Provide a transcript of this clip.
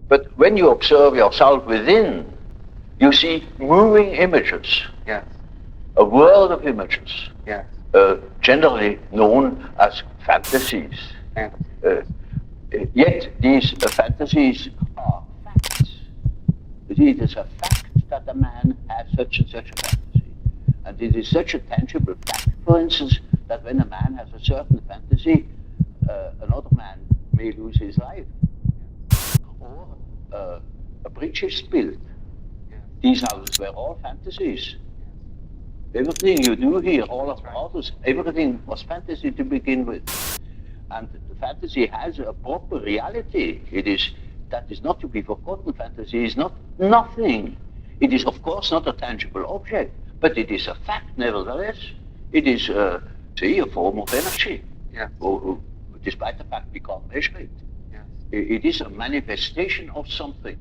But when you observe yourself within, you see moving images. Yes. A world of images. Yes. Generally known as fantasies. Yet these fantasies are facts. You see, it is a fact that a man has such and such a fantasy. And it is such a tangible fact, for instance, that when a man has a certain fantasy, another man may lose his life. Or a bridge is spilled. These houses were all fantasies. Everything you do here, all of the houses, everything was fantasy to begin with. And the fantasy has a proper reality. That is not to be forgotten. Fantasy is not nothing. It is, of course, not a tangible object, but it is a fact nevertheless. It is, a form of energy. Yes. Despite the fact we can't measure it. Yes. It is a manifestation of something.